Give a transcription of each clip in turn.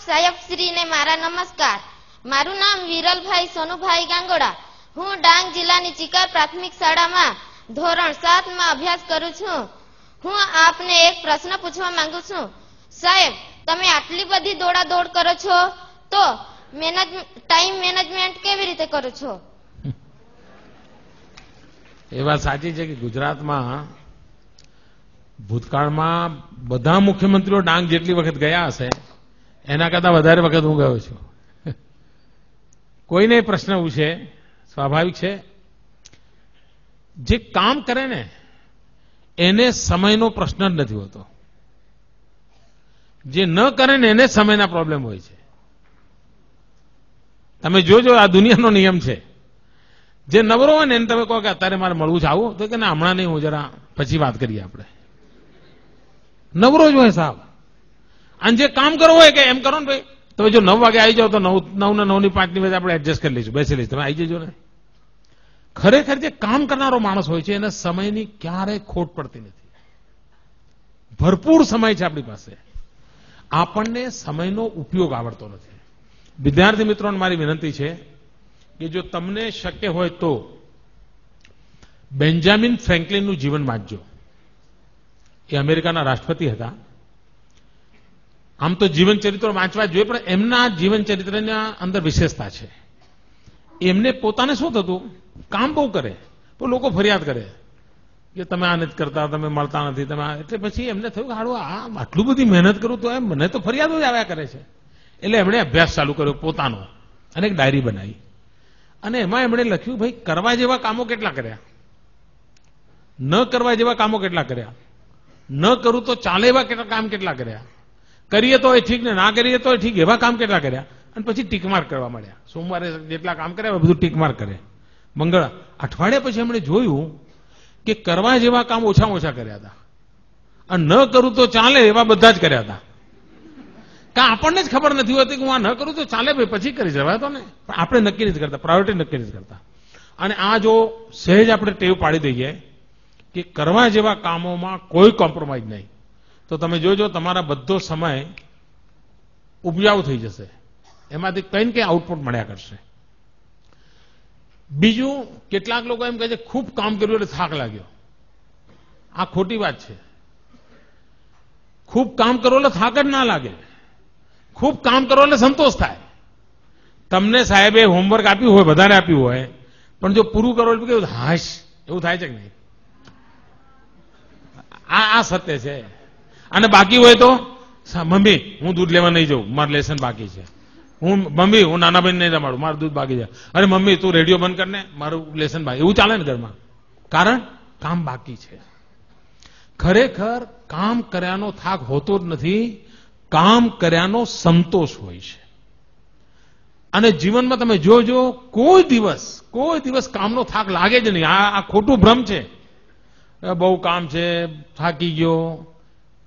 સાહેબશ્રીને મારા નમસ્કાર. મારું નામ વિરલભાઈ સોનુભાઈ ગાંગોડા. હું ડાંગ જિલ્લાની ચિકાર પ્રાથમિક શાળામાં ધોરણ 7 માં અભ્યાસ કરું છું. હું આપને એક પ્રશ્ન પૂછવા માંગુ છું. સાહેબ, તમે આટલી બધી દોડાદોડ કરો છો તો ટાઈમ મેનેજમેન્ટ કેવી રીતે કરો છો? એ વાત સાચી છે કે ગુજરાતમાં ભૂતકાળમાં બધા મુખ્યમંત્રીઓ ડાંગ જેટલી વખત ગયા હશે એના કરતા વધારે વખત હું ગયો છું. કોઈને પ્રશ્ન પૂછે, સ્વાભાવિક છે, જે કામ કરે ને એને સમયનો પ્રશ્ન જ નથી હોતો. જે ન કરે ને એને સમયના પ્રોબ્લેમ હોય છે. તમે જોજો, આ દુનિયાનો નિયમ છે. જે નવરો હોય ને એને તમે કહો કે અત્યારે મારે મળવું છે, આવું તો કે ના હમણાં નહીં, હું જરા પછી વાત કરીએ આપણે. નવરો જ હોય સાહેબ. અને જે કામ કરવું હોય કે એમ કરો ને ભાઈ, તમે જો 9 વાગે આવી જાઓ તો 9 ને 9 ની 5 ની વચ્ચે આપણે એડજસ્ટ કરી લઈશું, બેસી લઈશું, તમે આવી જજો ને. ખરેખર જે કામ કરનારો માણસ હોય છે એને સમયની ક્યારેય ખોટ પડતી નથી. ભરપૂર સમય છે આપણી પાસે. આપણને સમયનો ઉપયોગ આવડતો નથી. વિદ્યાર્થી મિત્રોને મારી વિનંતી છે કે જો તમને શક્ય હોય તો બેન્જામિન ફ્રેન્કલિનનું જીવન વાંચજો. એ અમેરિકાના રાષ્ટ્રપતિ હતા. આમ તો જીવન ચરિત્રો વાંચવા જોઈએ, પણ એમના જીવન ચરિત્રના અંદર વિશેષતા છે. એમને પોતાને શું થતું, કામ બહુ કરે તો લોકો ફરિયાદ કરે કે તમે આ નથી કરતા, તમે મળતા નથી, તમે એટલે પછી એમને થયું કે હાડું આટલું બધી મહેનત કરું તો એમ મને તો ફરિયાદો જ આવ્યા કરે છે. એટલે એમણે અભ્યાસ ચાલુ કર્યો પોતાનો અને એક ડાયરી બનાવી અને એમાં એમણે લખ્યું, ભાઈ કરવા જેવા કામો કેટલા કર્યા, ન કરવા જેવા કામો કેટલા કર્યા, ન કરું તો ચાલે એવા કામ કેટલા કર્યા, કરીએ તો એ ઠીક ને ના કરીએ તો ઠીક એવા કામ કેટલા કર્યા. અને પછી ટીકમાર્ક કરવા મળ્યા. સોમવારે જેટલા કામ કર્યા બધું ટીકમાર્ક કરે. અઠવાડિયા પછી એમણે જોયું કે કરવા જેવા કામ ઓછામાં ઓછા કર્યા હતા અને ન કરું તો ચાલે એવા બધા જ કર્યા હતા. કારણ આપણને જ ખબર નથી હોતી કે હું આ ન કરું તો ચાલે, ભાઈ પછી કરી જવાય તો ને, પણ આપણે નક્કી નથી કરતા, પ્રાયોરિટી નક્કી નથી કરતા. અને આ જો સહેજ આપણે ટેવ પાડી દઈએ કે કરવા જેવા કામોમાં કોઈ કોમ્પ્રોમાઇઝ નહીં, તો તમે જોજો તમારા બધો સમય ઉપજાઉ થઈ જશે. એમાંથી કંઈ ને કંઈ આઉટપુટ મળ્યા કરશે. બીજું, કેટલાક લોકો એમ કહે છે ખૂબ કામ કર્યું એટલે થાક લાગ્યો. આ ખોટી વાત છે. ખૂબ કામ કરો એટલે થાક જ ના લાગે. ખૂબ કામ કરો એટલે સંતોષ થાય. તમને સાહેબે હોમવર્ક આપ્યું હોય, વધારે આપ્યું હોય, પણ જો પૂરું કરો એટલે કેવું હાશ એવું થાય છે કે નહીં? આ સત્ય છે. અને બાકી હોય તો મમ્મી હું દૂધ લેવા નહીં જાઉં, મારું લેસન બાકી છે. મમ્મી હું નાના બહેન નહીં રમાડું, મારું દૂધ બાકી છે. અરે મમ્મી તું રેડિયો બંધ કરને, મારું લેસન બાકી. એવું ચાલે ને ઘરમાં? કારણ કામ બાકી છે. ખરેખર કામ કર્યાનો થાક હોતો જ નથી, કામ કર્યાનો સંતોષ હોય છે. અને જીવનમાં તમે જોજો, કોઈ દિવસ કામનો થાક લાગે જ નહીં. આ ખોટું ભ્રમ છે. બહુ કામ છે, થાકી ગયો.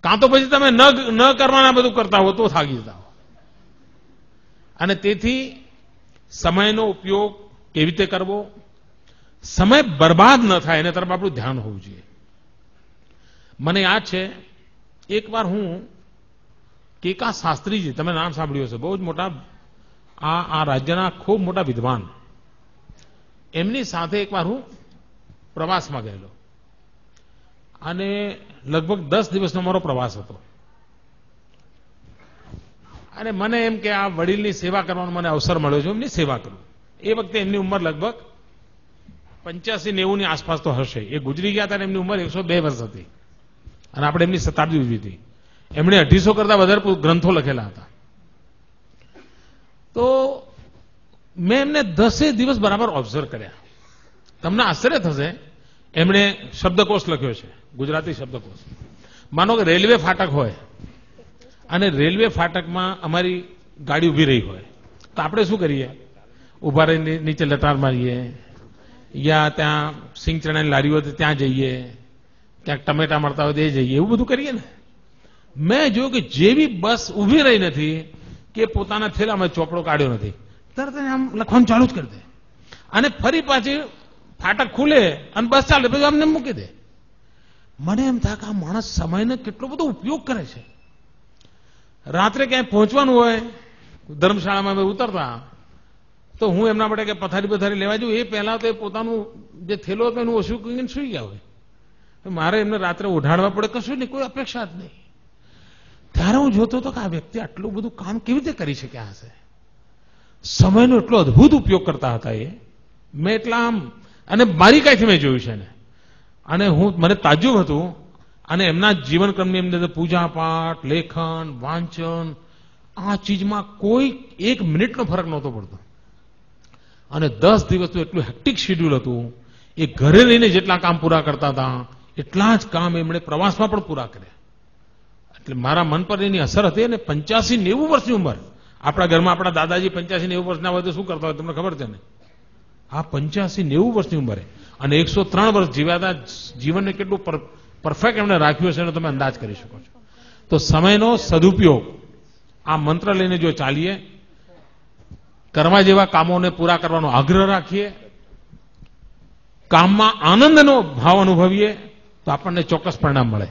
કાં તો પછી તમે ન કરવાના બધું કરતા હો તો થાકી જતા હો. અને તેથી સમયનો ઉપયોગ કેવી રીતે કરવો, સમય બરબાદ ન થાય એના તરફ આપણું ધ્યાન હોવું જોઈએ. મને યાદ છે એકવાર હું કેકા શાસ્ત્રીજી, તમે નામ સાંભળ્યું હશે, બહુ જ મોટા આ રાજ્યના ખૂબ મોટા વિદ્વાન, એમની સાથે એકવાર હું પ્રવાસમાં ગયેલો અને લગભગ 10 દિવસનો મારો પ્રવાસ હતો. અને મને એમ કે આ વડીલની સેવા કરવાનો મને અવસર મળ્યો છે, એમની સેવા કરું. એ વખતે એમની ઉંમર લગભગ 85-90 ની આસપાસ તો હશે. એ ગુજરી ગયા હતા, એમની ઉંમર 102 વર્ષ હતી અને આપણે એમની શતાબ્દી ઉજવી હતી. એમણે 250 કરતા વધારે ગ્રંથો લખેલા હતા. તો મેં એમને 10 દિવસ બરાબર ઓબ્ઝર્વ કર્યા. તમને આશ્ચર્ય થશે, એમણે શબ્દકોશ લખ્યો છે, ગુજરાતી શબ્દકોશ. માનો કે રેલવે ફાટક હોય અને રેલવે ફાટકમાં અમારી ગાડી ઉભી રહી હોય તો આપણે શું કરીએ? ઉભા રહીને નીચે લટાર મારીએ, યા ત્યાં સિંગ ચણાની લારી હોય તો ત્યાં જઈએ, ક્યાંક ટમેટા મળતા હોય તો એ જઈએ, એવું બધું કરીએ ને. મેં જોયું કે જેવી બસ ઉભી રહી નથી કે પોતાના થેલામાં ચોપડો કાઢ્યો નથી, તરત આમ લખવાનું ચાલુ જ કરી દે અને ફરી પાછી ફાટક ખુલે અને બસ ચાલે પછી અમને મૂકી દે. મને એમ થાય કે આ માણસ સમયનો કેટલો બધો ઉપયોગ કરે છે. રાત્રે ક્યાંય પહોંચવાનું હોય ધર્મશાળામાં અમે ઉતરતા તો હું એમના માટે કે પથારી લેવા જઉં, એ પહેલા તો એ પોતાનું જે થેલો હતો એનું ઓછું કહીને સુઈ ગયા હોય. મારે એમને રાત્રે ઉઠાડવા પડે, કશું નહીં, કોઈ અપેક્ષા જ નહીં. ત્યારે હું જોતો હતો કે આ વ્યક્તિ આટલું બધું કામ કેવી રીતે કરી શક્યા હશે. સમયનો એટલો અદભુત ઉપયોગ કરતા હતા એ. મેં એટલા આમ અને બારીકાઈથી મેં જોયું છે ને, અને મને તાજ્જુબ હતું. અને એમના જીવનક્રમની અંદર પૂજા પાઠ, લેખન, વાંચન, આ ચીજમાં કોઈ 1 મિનિટનો ફરક નહોતો પડતો. અને 10 દિવસનું એટલું હેક્ટિક શેડ્યુલ હતું. એ ઘરે રહીને જેટલા કામ પૂરા કરતા હતા એટલા જ કામ એમણે પ્રવાસમાં પણ પૂરા કર્યા. એટલે મારા મન પર એની અસર હતી. અને 85-90 વર્ષની ઉંમર, આપણા ઘરમાં આપણા દાદાજી 85-90 વર્ષના હોય તો શું કરતા હોય તમને ખબર છે ને? આ 85-90 વર્ષની ઉંમરે અને 103 વર્ષ જીવ્યા હતા. જીવનને કેટલું પરફેક્ટ એમણે રાખ્યું હશે એનો તમે અંદાજ કરી શકો છો. તો સમયનો સદુપયોગ, આ મંત્ર લઈને જો ચાલીએ, કરવા જેવા કામોને પૂરા કરવાનો આગ્રહ રાખીએ, કામમાં આનંદનો ભાવ અનુભવીએ તો આપણને ચોક્કસ પરિણામ મળે.